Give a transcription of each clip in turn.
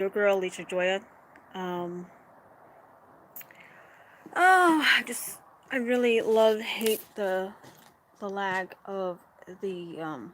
your girl LishaJoya. Um, I really hate the lag of the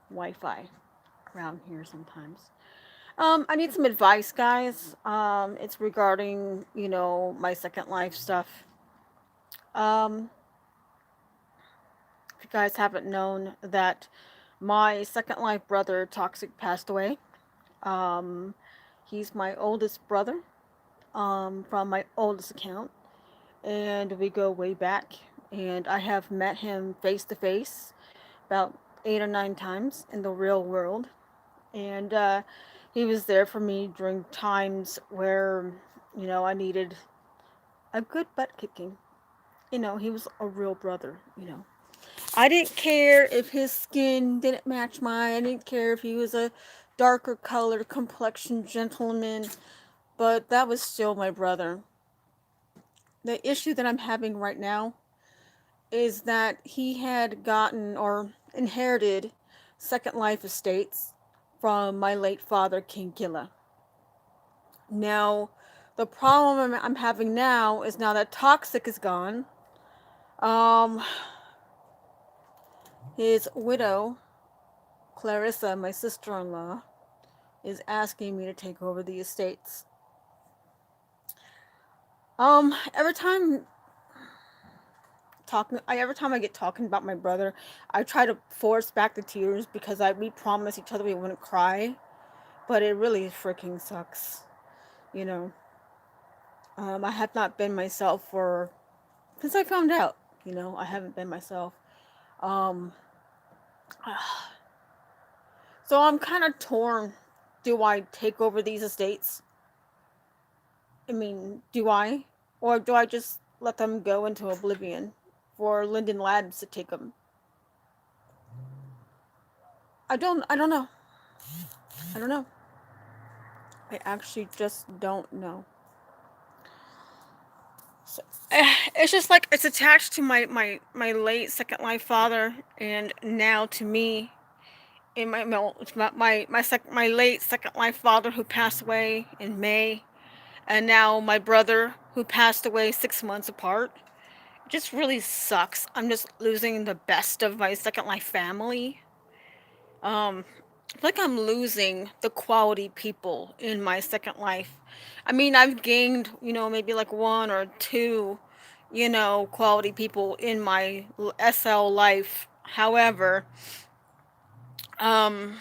Wi-Fi around here sometimes. I need some advice, guys. It's regarding my Second Life stuff. Um, if you guys haven't known that my Second Life brother Toxic passed away. Um, he's my oldest brother. From my oldest account, and we go way back. And I have met him face to face about 8 or 9 times in the real world, and he was there for me during times where I needed a good butt kicking. He was a real brother. I didn't care if his skin didn't match mine. I didn't care if he was a darker colored complexion gentleman, but that was still my brother. The issue that I'm having right now is that he had gotten or inherited Second Life estates from my late father, King Killa. Now, the problem I'm having now is now that Toxic is gone, um, his widow, Clarissa, my sister in law, is asking me to take over the estates. Every time every time I get talking about my brother, I try to force back the tears because we promised each other we wouldn't cry, but it really freaking sucks. You know, I have not been myself for since I found out. I haven't been myself. Um, so I'm kind of torn. Do I take over these estates? I mean, do I, or do I just let them go into oblivion for Lyndon Labs to take them? I don't know. I don't know. I actually just don't know. So, it's just like it's attached to my late Second Life father, and now to me. In my late Second Life father who passed away in May, and now my brother who passed away 6 months apart. It just really sucks. I'm just losing the best of my Second Life family. I feel like I'm losing the quality people in my Second Life. I mean, I've gained, maybe like one or two, quality people in my SL life. However, um,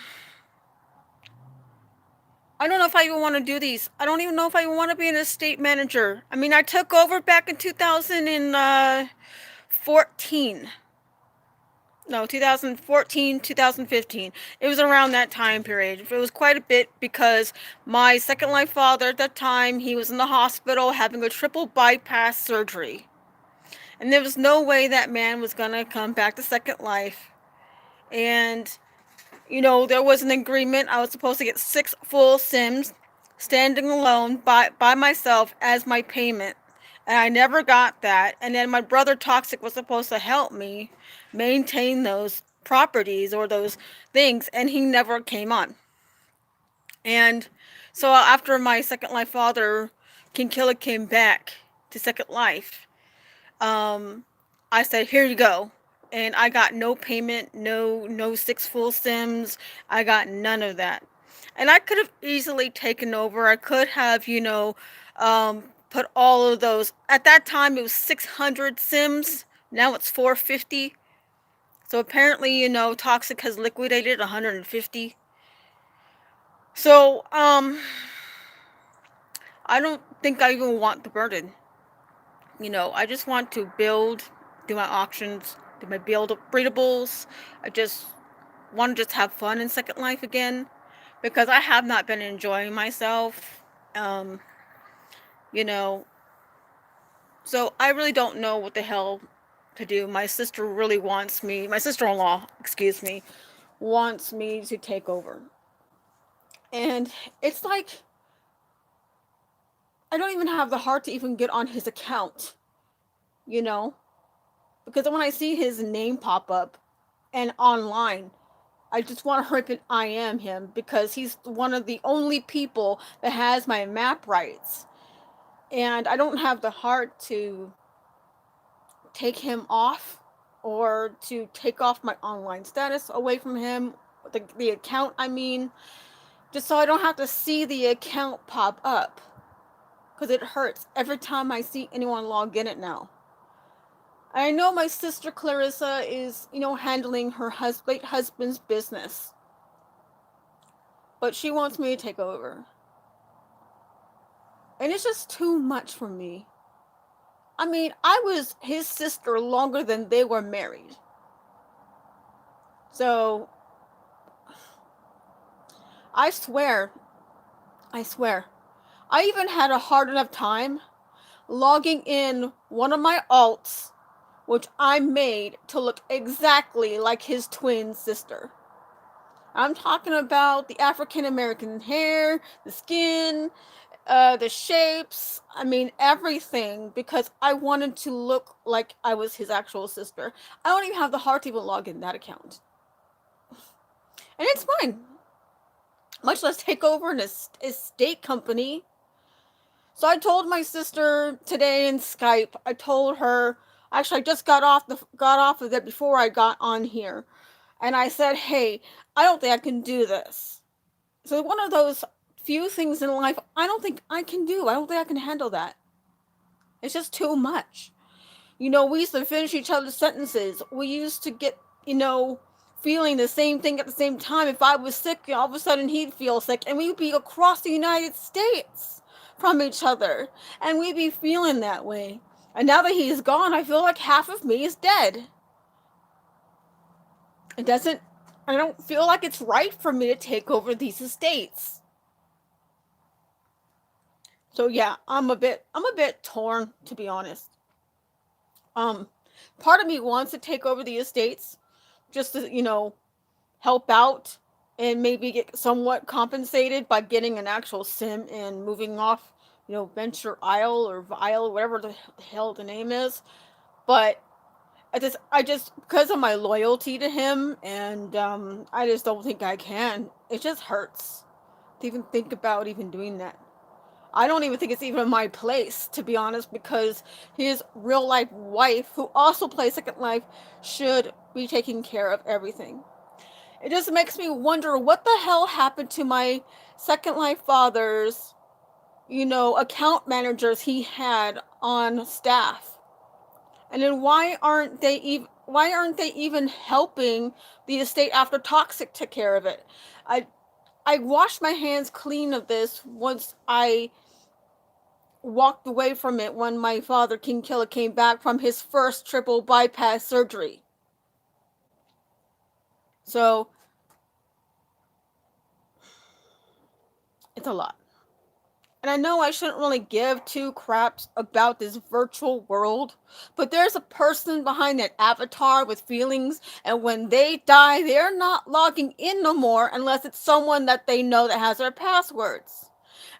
I don't know if I even want to do these. I don't even know if I want to be an estate manager. I mean, I took over back in 2014. No, 2014, 2015. It was around that time period. It was quite a bit because my Second Life father at that time, he was in the hospital having a triple bypass surgery. And there was no way that man was going to come back to Second Life. And, there was an agreement. I was supposed to get 6 full Sims standing alone by myself as my payment. And I never got that. And then my brother Toxic was supposed to help me maintain those properties or those things, and he never came on. And so after my Second Life father, King Killer, came back to Second Life, I said, "Here you go." And I got no payment, no 6 full Sims. I got none of that. And I could have easily taken over. I could have, put all of those. At that time, it was 600 Sims. Now it's 450. So apparently, Toxic has liquidated 150. So, I don't think I even want the burden. I just want to build, do my auctions, do my breedables. I just want to just have fun in Second Life again because I have not been enjoying myself. Um, you know, so I really don't know what the hell to do. My sister really wants me, my sister-in-law, excuse me, wants me to take over. And it's like I don't even have the heart to even get on his account, you know? Because when I see his name pop up and online, I just want to hurry up and I am him because he's one of the only people that has my map rights. And I don't have the heart to take him off or to take off my online status away from him, the account, I mean, just so I don't have to see the account pop up because it hurts every time I see anyone log in it now. I know my sister Clarissa is, handling her late husband's business, but she wants me to take over. And it's just too much for me. I mean, I was his sister longer than they were married. So, I swear, I even had a hard enough time logging in one of my alts, which I made to look exactly like his twin sister. I'm talking about the African American hair, the skin, the shapes, I mean, everything, because I wanted to look like I was his actual sister. I don't even have the heart to even log in that account. And it's fine. Much less take over an estate company. So I told my sister today in Skype. I told her, actually, I just got off of it before I got on here, and I said, "Hey, I don't think I can do this." So one of those few things in life I don't think I can do. I don't think I can handle that. It's just too much. We used to finish each other's sentences. We used to get, feeling the same thing at the same time. If I was sick, all of a sudden he'd feel sick, and we'd be across the United States from each other, and we'd be feeling that way. And now that he's gone, I feel like half of me is dead. It doesn't, I don't feel like it's right for me to take over these estates. So yeah, I'm a bit torn, to be honest. Um, Part of me wants to take over the estates just to, help out and maybe get somewhat compensated by getting an actual sim and moving off, Venture Isle or Vile, whatever the hell the name is. But I just because of my loyalty to him, and I just don't think I can. It just hurts to even think about even doing that. I don't even think it's even my place, to be honest, because his real life wife, who also plays Second Life, should be taking care of everything. It just makes me wonder what the hell happened to my Second Life father's, account managers he had on staff. And then why aren't they even helping the estate after Toxic took care of it? I I washed my hands clean of this once I walked away from it when my father, King Killer, came back from his first triple bypass surgery. So it's a lot. And I know I shouldn't really give two craps about this virtual world, but there's a person behind that avatar with feelings, and when they die, they're not logging in no more unless it's someone that they know that has their passwords.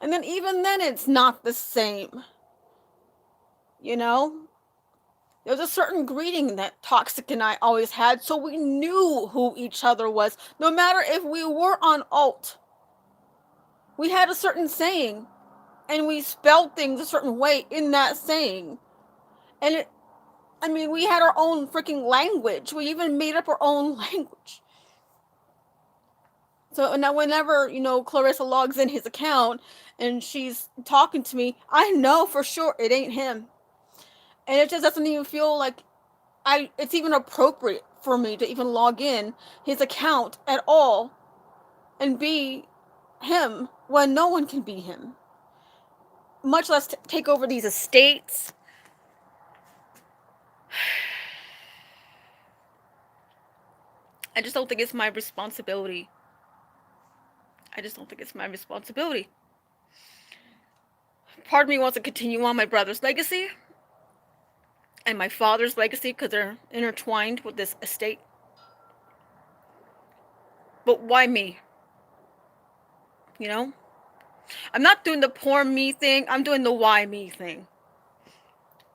And then even then, it's not the same. You know? There's a certain greeting that Toxic and I always had, so we knew who each other was, no matter if we were on alt. We had a certain saying, and we spelled things a certain way in that saying. And we had our own freaking language. We even made up our own language. So now whenever, Clarissa logs in his account and she's talking to me, I know for sure it ain't him. And it just doesn't even feel like it's even appropriate for me to even log in his account at all and be him when no one can be him. Much less take over these estates. I just don't think it's my responsibility. I just don't think it's my responsibility. Part of me wants to continue on my brother's legacy and my father's legacy because they're intertwined with this estate. But why me? I'm not doing the poor me thing. I'm doing the why me thing.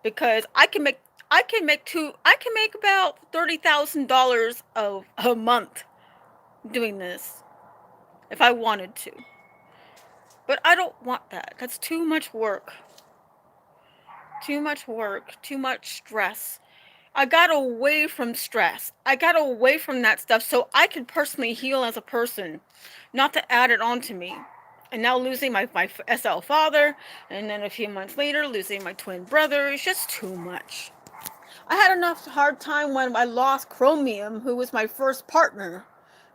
Because I can make about $30,000 a month doing this if I wanted to. But I don't want that. That's too much work. Too much work. Too much stress. I got away from stress. I got away from that stuff so I could personally heal as a person, not to add it on to me. And now losing my SL father, and then a few months later losing my twin brother is just too much. I had enough hard time when I lost Chromium, who was my first partner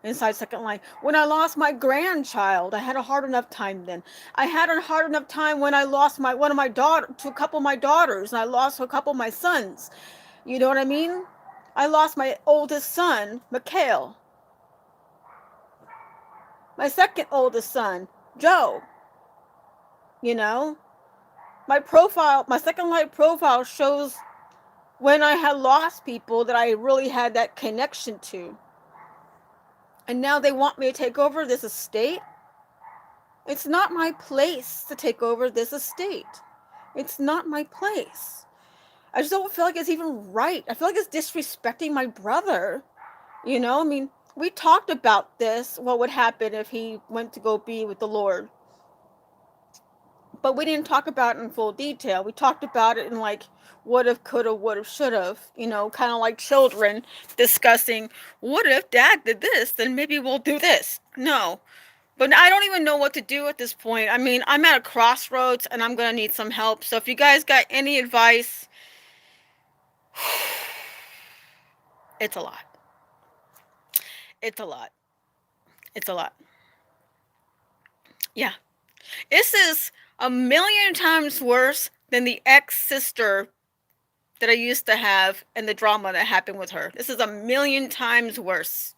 inside Second Life. When I lost my grandchild, I had a hard enough time then. I had a hard enough time when I lost a couple of my daughters, and I lost a couple of my sons. You know what I mean? I lost my oldest son, Mikhail. My second oldest son, Joe. You know? My Second Life profile shows when I had lost people that I really had that connection to. And now they want me to take over this estate. It's not my place to take over this estate. It's not my place. I just don't feel like it's even right. I feel like it's disrespecting my brother. You know, I mean, we talked about this, what would happen if he went to go be with the Lord. But we didn't talk about it in full detail. We talked about it in like what if, could have, would have, should have, you know, kind of like children discussing, what if dad did this, then maybe we'll do this. No. But I don't even know what to do at this point. I mean, I'm at a crossroads and I'm going to need some help. So if you guys got any advice, it's a lot. It's a lot. It's a lot. Yeah. This is a million times worse than the ex-sister that I used to have and the drama that happened with her. This is a million times worse.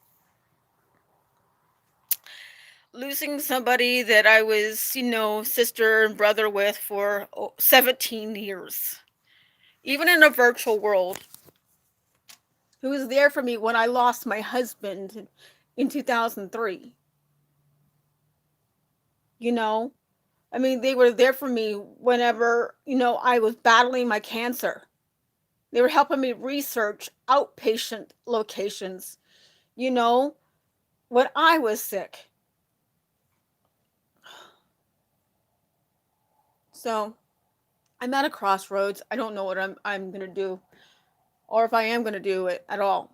Losing somebody that I was, you know, sister and brother with for 17 years. Even in a virtual world. Who was there for me when I lost my husband in 2003. You know? I mean, they were there for me whenever, you know, I was battling my cancer. They were helping me research outpatient locations, you know, when I was sick. So I'm at a crossroads. I don't know what I'm gonna do, or if I am gonna do it at all.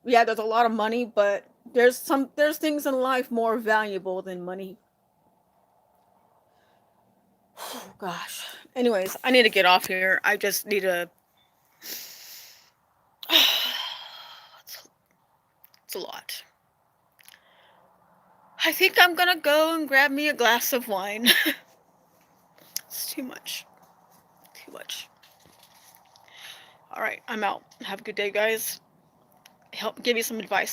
Yeah, there's a lot of money, but there's things in life more valuable than money. Oh, gosh. Anyways, I need to get off here. I just need to. It's a lot. I think I'm gonna go and grab me a glass of wine. It's too much. Too much. All right, I'm out. Have a good day, guys. Help give me some advice.